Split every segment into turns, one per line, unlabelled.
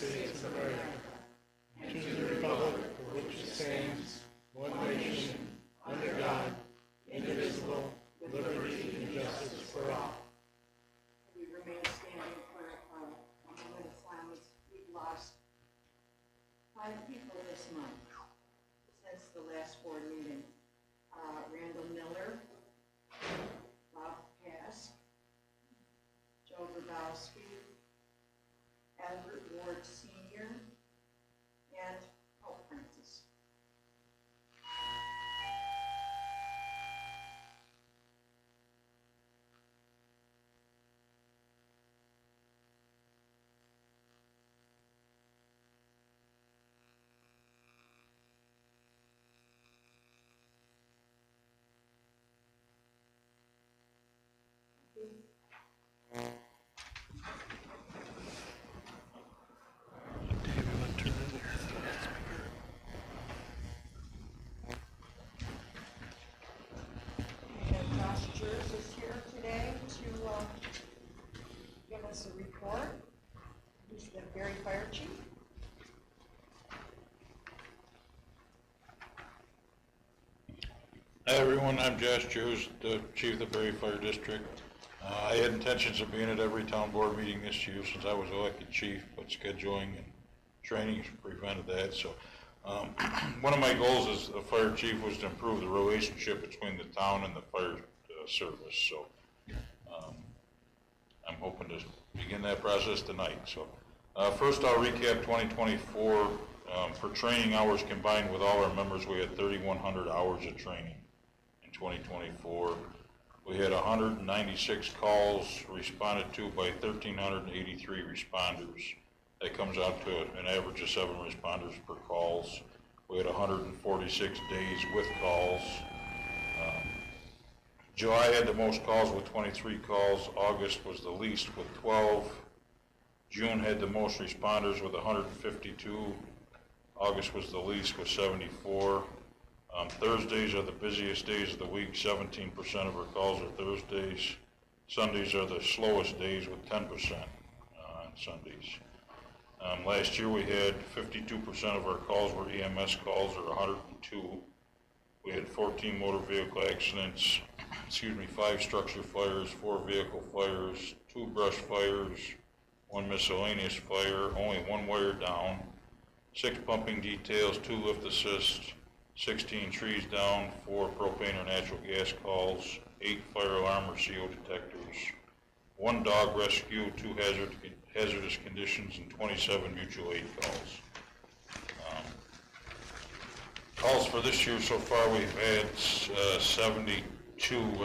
States of America, and to the republic for which it stands, one nation, under God, indivisible, with liberty and justice for all.
We remain standing for a moment of silence. We've lost 5 people this month since the last board meeting. Randall Miller, Bob Pask, Joe Grabowski, Albert Ward Sr., and Hope Prentice. Is here today to give us a report. He's the Berry Fire Chief.
Hi everyone, I'm Josh Joes, the Chief of the Berry Fire District. I had intentions of being at every town board meeting this year since I was elected chief, but scheduling and training prevented that. So one of my goals as a fire chief was to improve the relationship between the town and the fire service. So I'm hoping to begin that process tonight. So first I'll recap 2024. For training hours combined with all our members, we had 3,100 hours of training in 2024. We had 196 calls responded to by 1,383 responders. That comes out to an average of 7 responders per calls. We had 146 days with calls. July had the most calls with 23 calls. August was the least with 12. June had the most responders with 152. August was the least with 74. Thursdays are the busiest days of the week. 17% of our calls are Thursdays. Sundays are the slowest days with 10% on Sundays. Last year we had 52% of our calls were EMS calls, or 102. We had 14 motor vehicle accidents, 5 structure fires, 4 vehicle fires, 2 brush fires, 1 miscellaneous fire, only 1 wire down, 6 pumping details, 2 lift assists, 16 trees down, 4 propane or natural gas calls, 8 fire alarm or CO detectors, 1 dog rescue, 2 hazardous conditions, and 27 mutual aid calls. Calls for this year so far, we've had 72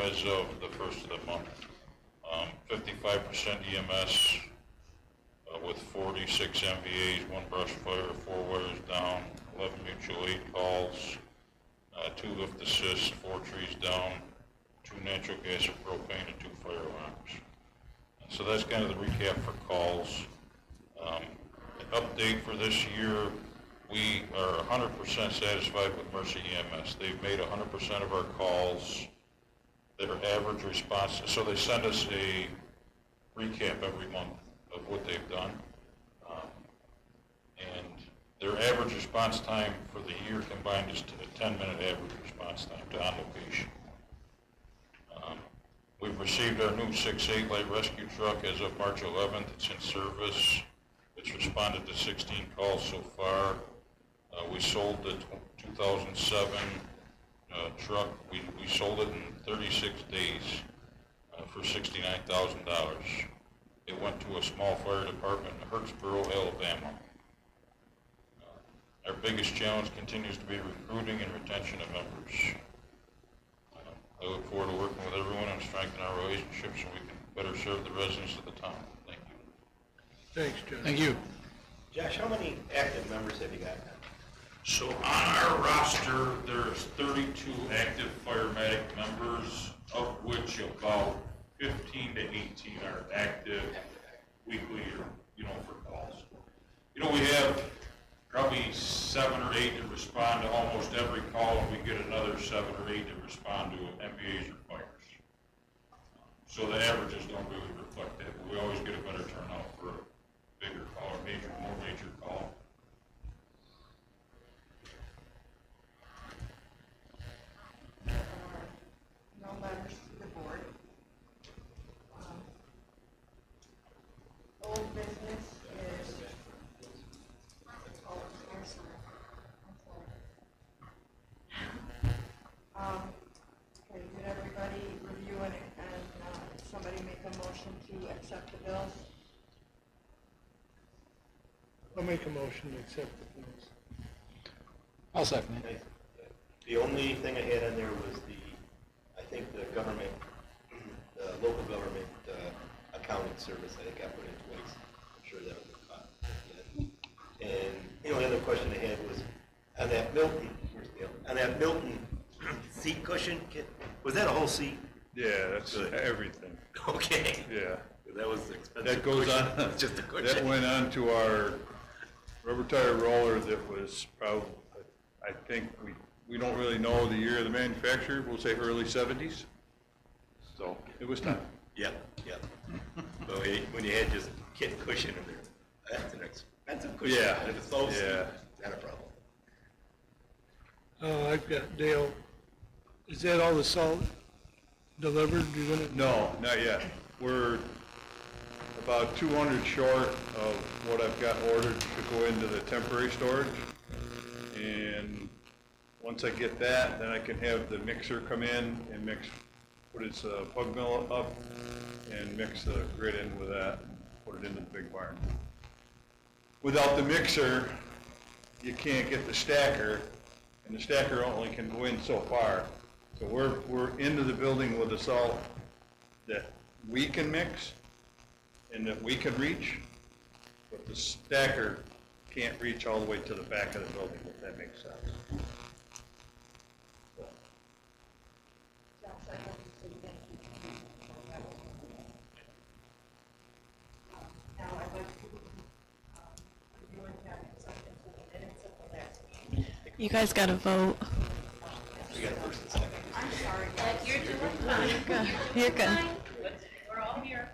as of the first of the month. 55% EMS with 46 MVAs, 1 brush fire, 4 wires down, 11 mutual aid calls, 2 lift assists, 4 trees down, 2 natural gas or propane, and 2 fire alarms. So that's kind of the recap for calls. An update for this year, we are 100% satisfied with Mercy EMS. They've made 100% of our calls. Their average response, so they send us a recap every month of what they've done. And their average response time for the year combined is a 10-minute average response time to on location. We've received our new 6.8 light rescue truck as of March 11th. It's in service. It's responded to 16 calls so far. We sold the 2007 truck. We sold it in 36 days for $69,000. It went to a small fire department in Hurtsboro, Alabama. Our biggest challenge continues to be recruiting and retention of members. I look forward to working with everyone and strengthening our relationships so we can better serve the residents of the town. Thank you.
Thanks, Josh.
Thank you.
Josh, how many active members have you got now?
So on our roster, there's 32 active firematic members, of which about 15 to 18 are active weekly or, for calls. We have probably 7 or 8 that respond to almost every call, and we get another 7 or 8 that respond to MVAs or fires. So the averages don't really reflect that, but we always get a better turnout for a bigger call or more major
bills?
I'll make a motion to accept the bills.
I'll second it.
The only thing I had on there was I think the government, the local government accounting service, I think I put in twice. I'm sure that was caught. And the only other question I had was, on that Milton, seat cushion, was that a whole seat?
Yeah, that's
Good.
everything,
Okay.
yeah.
That was expensive.
That goes
cushion.
on,
It's just a
that
cushion.
went on to our rubber tire roller that was probably, I think, we don't really know the year of the manufacturer, we'll say early 70s. So, it was time.
Yep. So when you had just a kit cushion in there, that's an expensive cushion.
Yeah,
And if it's low seat,
yeah.
not a problem.
I've got Dale. Is that all the salt delivered? You're gonna?
No, not yet. We're about 200 short of what I've got ordered to go into the temporary storage. And once I get that, then I can have the mixer come in and put its pug mill up and mix the grit in with that, put it into the big barn. Without the mixer, you can't get the stacker, and the stacker only can go in so far. So we're into the building with the salt that we can mix and that we can reach, but the stacker can't reach all the way to the back of the building, if that makes sense. So,
Sounds like what you said, thank you. Now, I'd like to, review and have acceptance of the minutes of the last meeting.
You guys got to vote.
We got a first and second.
I'm sorry, guys.
You're doing fine.
You're good.
Fine. We're all here.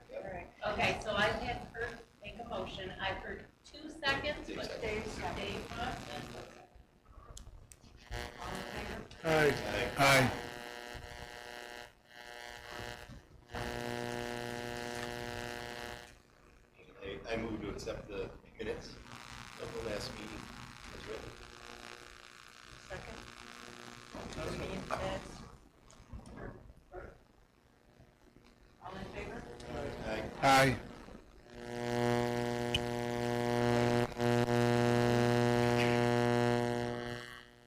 Okay, so I had heard, make a motion. I've heard 2 seconds, but
Dave, second.
Dave,
All in favor?
Aye.
Aye.
I move to accept the minutes of the last meeting as written.
Second. Meeting minutes. All in favor?
Aye.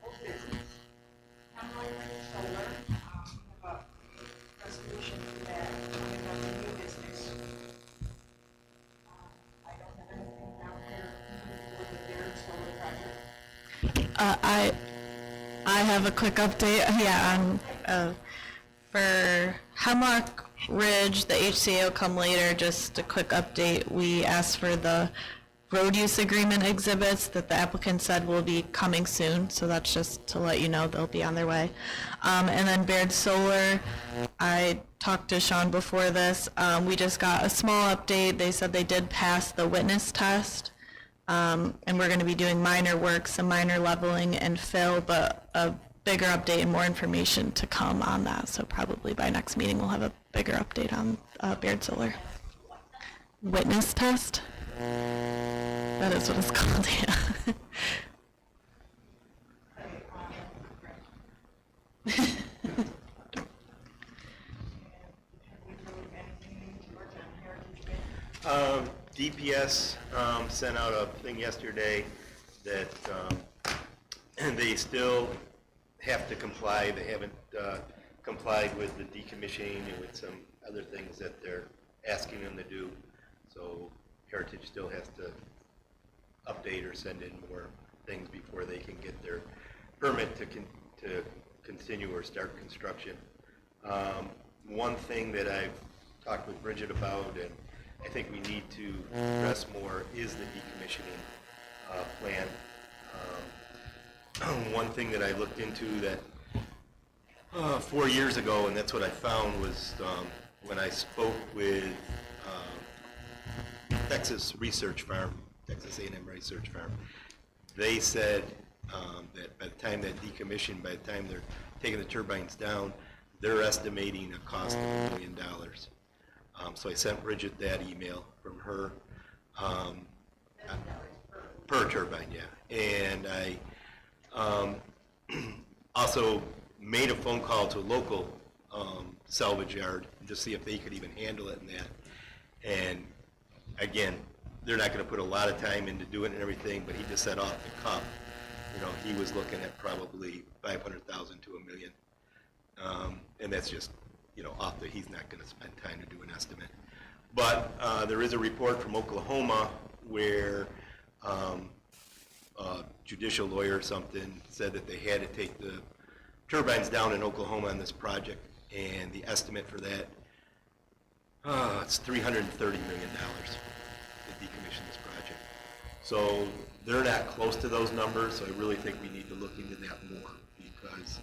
Old business. Hamlin Solar, have a resolution for that, coming up in new business. I don't have anything down here for the Baird Solar project.
I have a quick update. Yeah, on for Hemlock Ridge, the HCA will come later. Just a quick update. We asked for the road use agreement exhibits that the applicant said will be coming soon. So that's just to let you know they'll be on their way. And then Baird Solar, I talked to Sean before this. We just got a small update. They said they did pass the witness test. And we're going to be doing minor work, some minor leveling and fill, but a bigger update and more information to come on that. So probably by next meeting we'll have a bigger update on Baird Solar. Witness test? That is what it's called, yeah.
DPS sent out a thing yesterday that they still have to comply. They haven't complied with the decommissioning and with some other things that they're asking them to do. So Heritage still has to update or send in more things before they can get their permit to continue or start construction. One thing that I've talked with Bridget about, and I think we need to address more, is the decommissioning plan. One thing that I looked into that 4 years ago, and that's what I found, was when I spoke with Texas Research Farm, Texas A&M Research Farm, they said that by the time that decommissioned, by the time they're taking the turbines down, they're estimating a cost of $1 million. So I sent Bridget that email from her, per turbine, yeah. And I also made a phone call to a local salvage yard to see if they could even handle it and that. And again, they're not gonna put a lot of time into doing it and everything, but he just said off the cuff, you know, he was looking at probably 500,000 to $1 million. And that's just, you know, he's not gonna spend time to do an estimate. But there is a report from Oklahoma where a judicial lawyer or something said that they had to take the turbines down in Oklahoma on this project, and the estimate for that, it's $330 million to decommission this project. So they're not close to those numbers, so I really think we need to look into that more, because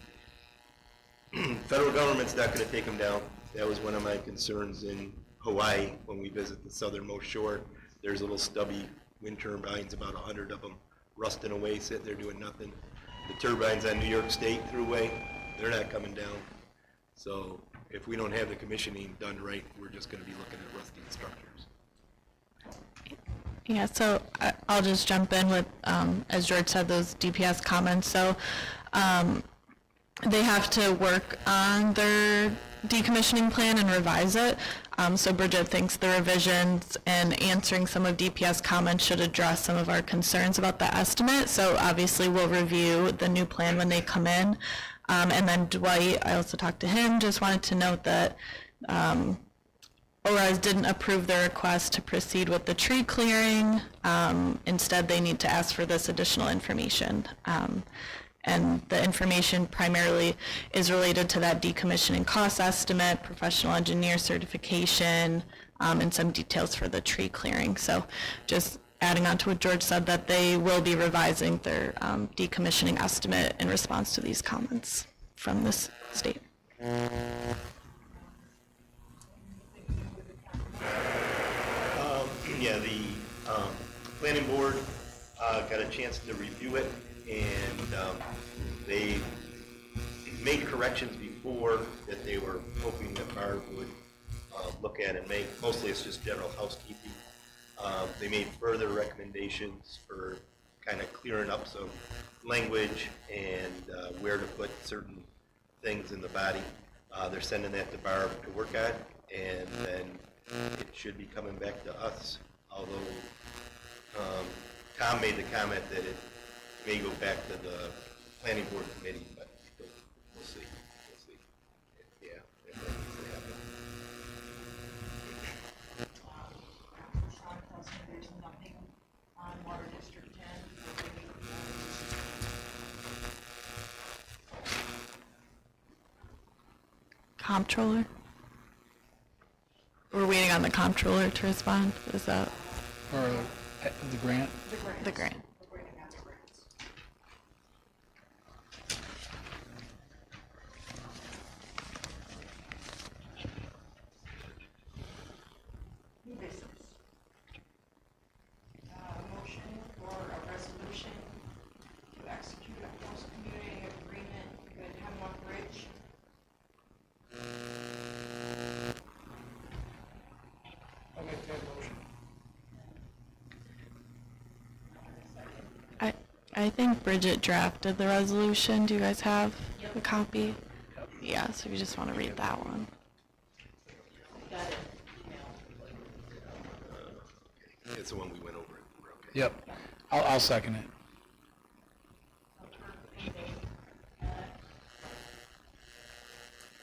federal government's not gonna take them down. That was one of my concerns in Hawaii when we visit the southernmost shore. There's little stubby wind turbines, about 100 of them, rusting away, sitting there doing nothing. The turbines on New York State Thruway, they're not coming down. So if we don't have the commissioning done right, we're just gonna be looking at rusting structures.
Yeah, so I'll just jump in with, as George said, those DPS comments. So they have to work on their decommissioning plan and revise it. So Bridget thinks the revisions and answering some of DPS comments should address some of our concerns about the estimate. So obviously we'll review the new plan when they come in. And then Dwight, I also talked to him, just wanted to note that ORISE didn't approve their request to proceed with the tree clearing. Instead, they need to ask for this additional information. And the information primarily is related to that decommissioning cost estimate, professional engineer certification, and some details for the tree clearing. So just adding on to what George said, that they will be revising their decommissioning estimate in response to these comments from this state.
Yeah, the planning board got a chance to review it, and they made corrections before that they were hoping that Barb would look at and make. Mostly it's just general housekeeping. They made further recommendations for kind of clearing up some language and where to put certain things in the body. They're sending that to Barb to work on, and then it should be coming back to us. Although Tom made the comment that it may go back to the planning board committee, but we'll see. We'll see. Yeah, if that needs to happen.
Sean tells me there's nothing on Water District 10.
Comptroller? We're waiting on the comptroller to respond. Is that
Or the grant?
the grant?
We're waiting on the grants. New business. Motion for a resolution to execute a post-community agreement with Hemlock Ridge.
I'll make that motion.
I think Bridget drafted the resolution. Do you guys have a copy? Yeah, so if you just want to read that one.
Got it.
It's the one we went over. We're okay.
Yep. I'll second it.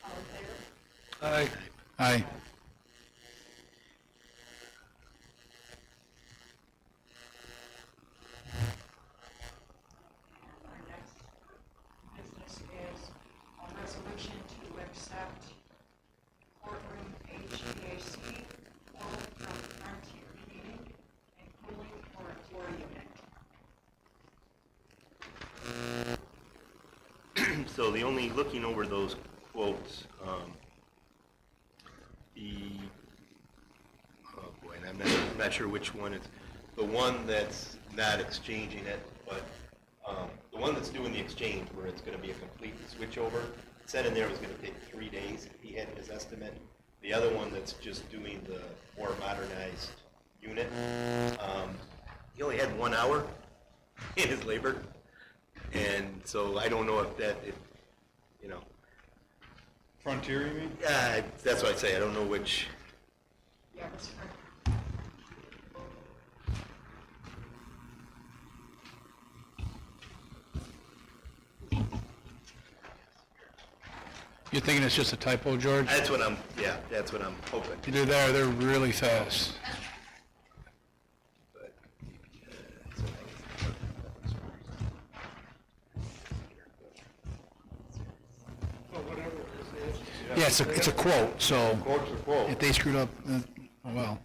All in favor?
Aye. Aye.
Our next business is a resolution to accept courtroom HVAC quote from Frontier Heating and Cooling for a floor unit.
So the only, looking over those quotes, oh boy, and I'm not sure which one it's, the one that's not exchanging it, but the one that's doing the exchange, where it's gonna be a complete switchover, it said in there it was gonna take 3 days, he had his estimate. The other one that's just doing the more modernized unit, he only had 1 hour in his labor. And so I don't know if that, you know,
Frontier, you mean?
that's what I'd say, I don't know which,
Yeah, that's
You're thinking it's just a typo, George?
That's what I'm hoping.
Either that or they're really fast.
But,
Well, whatever it is.
Yeah, it's a quote, so
Quote's a quote.
if they screwed up, oh well.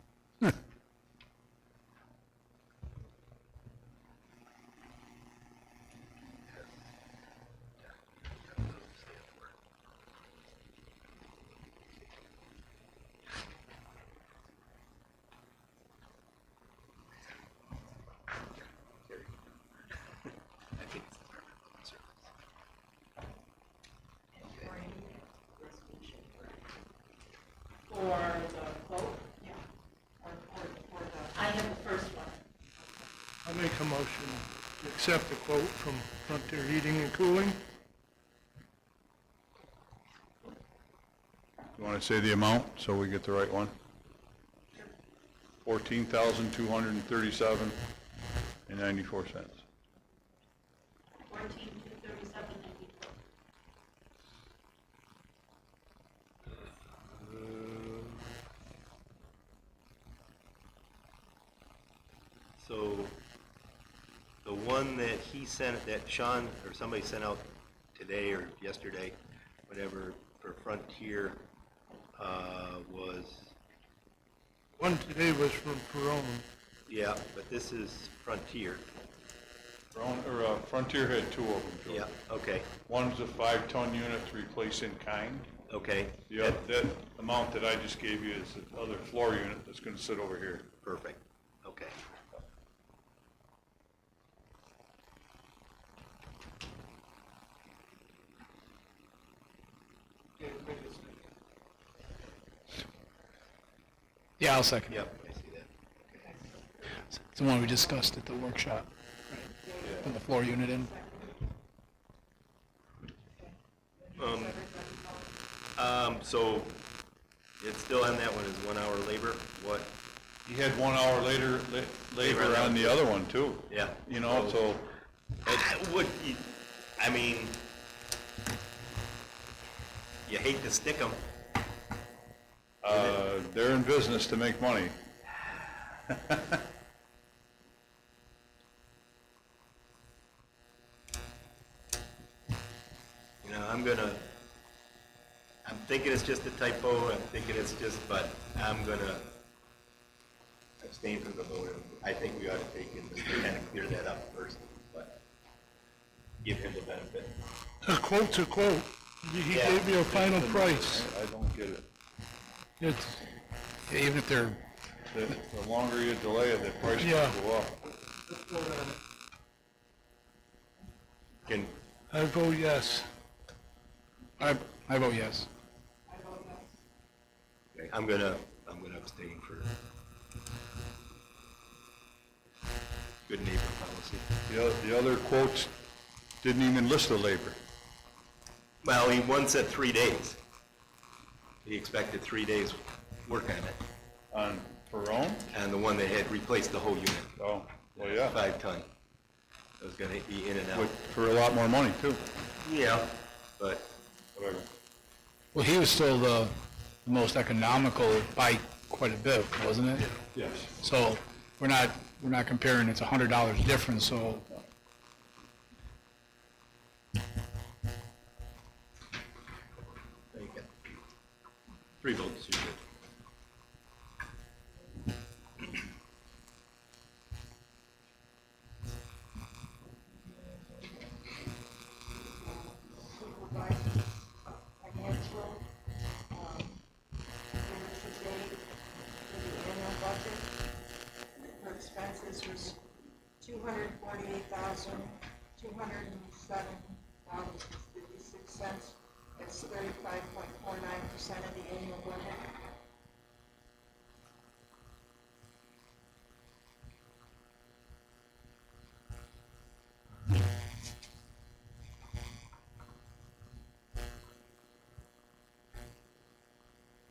For the quote? Yeah. Or the.
I have the first one.
I'll make a motion to accept the quote from Frontier Heating and Cooling.
You want to say the amount, so we get the right one? $14,237.94.
14,237.94.
So, the one that he sent, that Sean, or somebody sent out today or yesterday, whatever, for Frontier, was,
One today was from Perone.
yeah, but this is Frontier.
Frontier had two of them, Joe.
Yeah, okay,
One's a 5-ton unit to replace in kind.
okay.
That amount that I just gave you is the other floor unit that's gonna sit over here.
Perfect, okay.
Yeah, I'll second.
Yep, I see that.
It's the one we discussed at the workshop. Put the floor unit in.
So, it's still on that one is 1 hour labor, what,
He had 1 hour labor on the other one too.
yeah.
You know, so,
I mean, you hate to stick them.
they're in business to make money.
You know, I'm thinking it's just a typo, I'm thinking it's just, but I'm gonna abstain from the vote. I think we ought to take and kind of clear that up first, but give him the benefit.
A quote's a quote. He
Yeah.
gave you a final price.
I don't get it.
It's,
Yeah, even if they're,
The longer you delay it, the price
Yeah.
will go up.
Can,
I vote yes.
I vote yes.
okay, I'm gonna abstain for good neighbor policy.
The other quotes didn't even list the labor.
Well, one said 3 days. He expected 3 days work on it,
On Perone?
and the one that had replaced the whole unit,
Oh, well, yeah,
5-ton. It was gonna be in and out.
for a lot more money too.
Yeah, but,
Whatever.
Well, he was still the most economical by quite a bit, wasn't it?
Yes.
So we're not comparing, it's $100 difference, so
there you go. 3 votes, you're good.
Financial, to date for the annual budget. For expenses was $248,207.56. That's 35.49% of the annual budget.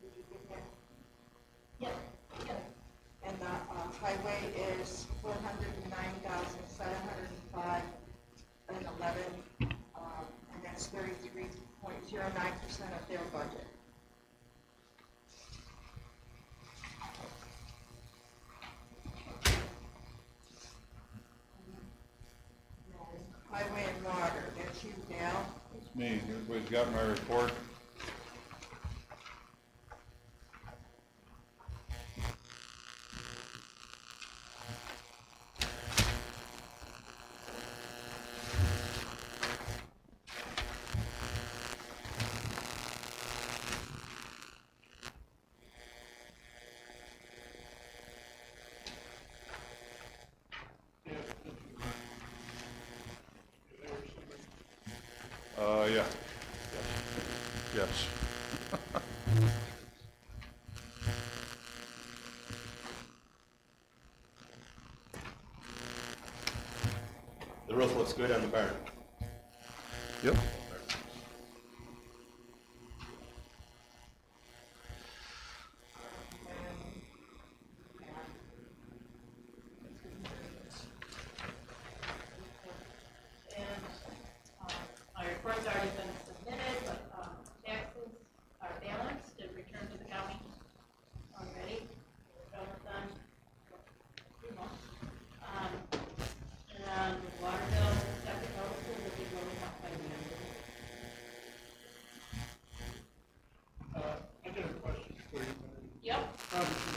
Did you get that? And the highway is 409,705.11, and that's 33.09% of their
Me, everybody's got my report. Yeah. Yes.
The roof looks good on the barn.
Yep.
And, my report's already been submitted, but, taxes are balanced and returned to the county already. We're done with them. You know. And the water bill, septic notices will be going up by the end of the year.
I got a question for you.
Yep.
Obviously,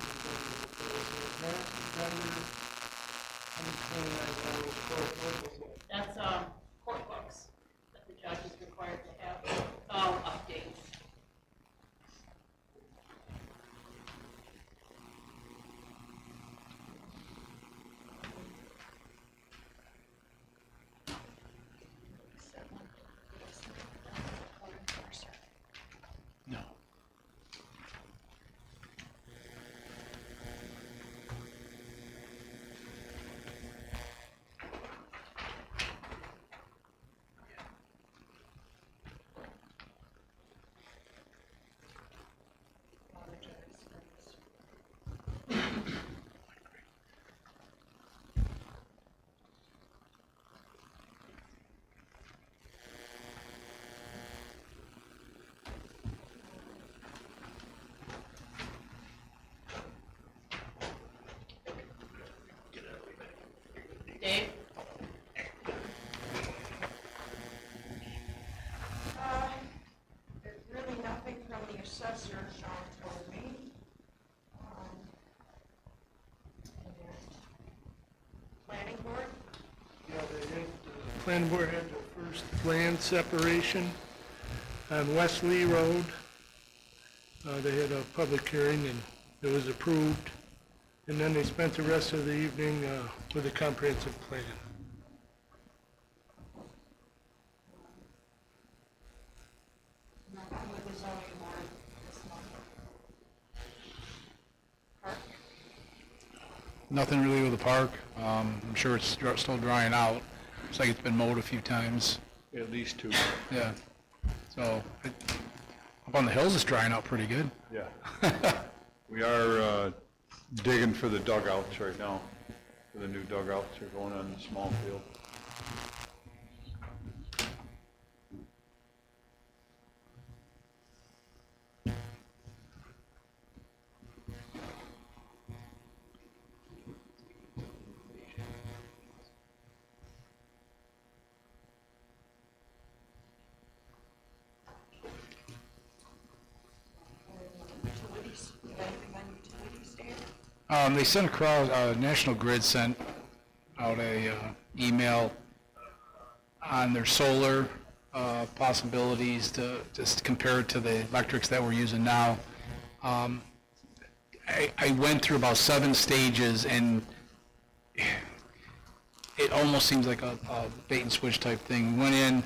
That's, court books that the judge is required to have, all updates.
No.
Dave?
There's really nothing from the assessor, Sean told me. And Planning board?
Yeah, they had, the planning board had the first land separation on West Lee Road. They had a public hearing and it was approved. And then they spent the rest of the evening with a comprehensive plan.
Nothing with the zoning board this month. Park?
Nothing really with the park. I'm sure it's still drying out. Looks like it's been mowed a few times.
At least 2.
Yeah. So, up on the hills, it's drying out pretty good.
Yeah. We are digging for the dugouts right now, for the new dugouts that are going on in the small field.
Utilities, you got anything on utilities, Dave?
They sent across, National Grid sent out a email on their solar possibilities to just compare it to the electrics that we're using now. I went through about 7 stages, and it almost seems like a bait and switch type thing. Went in,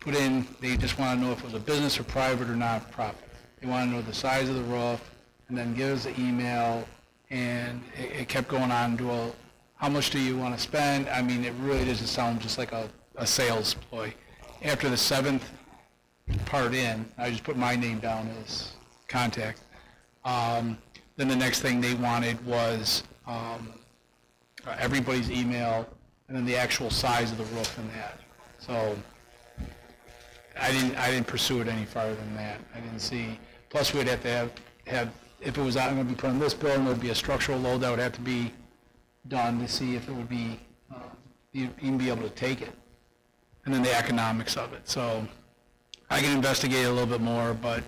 put in, they just want to know if it was a business or private or not-for-profit. They want to know the size of the roof, and then give us the email, and it kept going on to how much do you want to spend? I mean, it really doesn't sound just like a sales ploy. After the 7th part in, I just put my name down as contact. Then the next thing they wanted was everybody's email, and then the actual size of the roof and that. So I didn't pursue it any farther than that. I didn't see. Plus, we'd have to have if it was going to be put on this building, there would be a structural load that would have to be done to see if it would be even be able to take it. and then the economics of it. So I can investigate a little bit more, but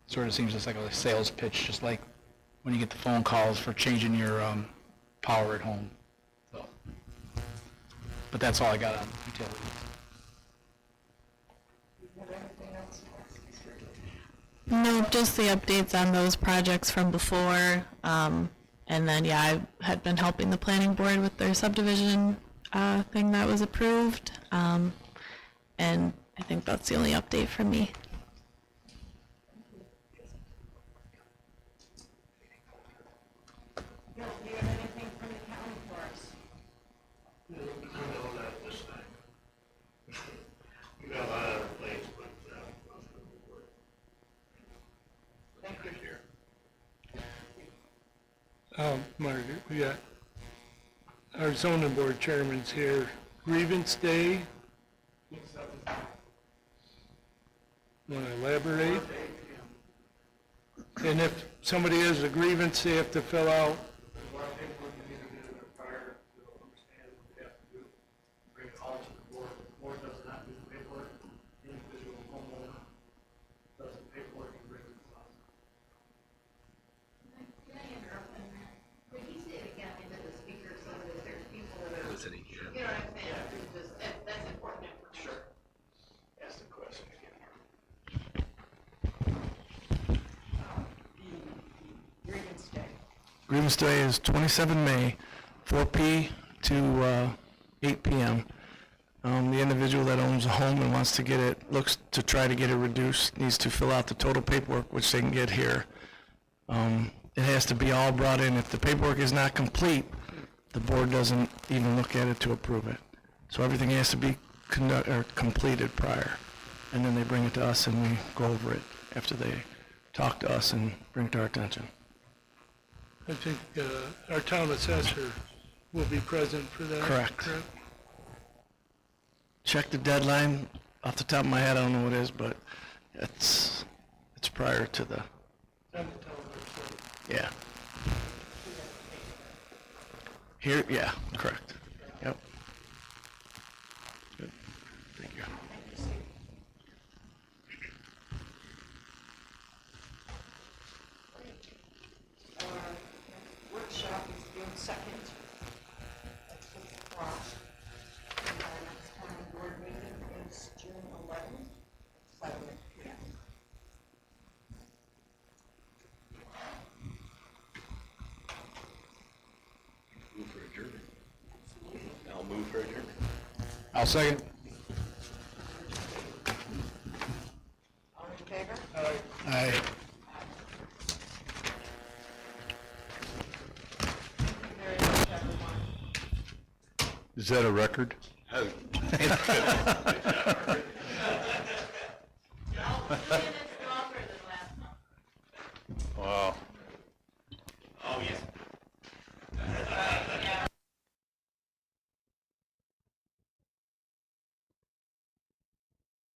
sort of seems just like a sales pitch, just like when you get the phone calls for changing your power at home. So, but that's all I got on utilities.
No, just the updates on those projects from before. And then, yeah, I had been helping the planning board with their subdivision thing that was approved. And I think that's the only update from me.
Bill, do you have anything from the county for us?
No, not this time. We got a lot of plates, but,
Thank you.
Margaret, we got our zoning board chairman's here. Grievance day. Want to elaborate? And if somebody has a grievance, they have to fill out.
Can I interrupt on that? Could you say it again into the speaker so that there's people that are, you know what I'm saying? It's just, that's important information. Sure.
Ask the question again.
Grievance day.
Grievance Day is 27 May, 4 p. to 8 p.m. The individual that owns a home and wants to get it, looks to try to get it reduced, needs to fill out the total paperwork, which they can get here. It has to be all brought in. If the paperwork is not complete, the board doesn't even look at it to approve it. So everything has to be completed prior, and then they bring it to us and we go over it after they talk to us and bring it to our attention.
I think our town assessor will be present for that.
Correct. Check the deadline. Off the top of my head, I don't know what it is, but it's prior to the, yeah. Here, yeah, correct. Yep. Good. Thank you.
Workshop is June 2nd. That's with the Frost. And our next county board meeting is June 11th, 7 p.m.
Move for adjournment. I'll move for adjournment.
I'll second.
All in favor?
Aye.
Thank you very much, everyone.
Is that a record?
Oh.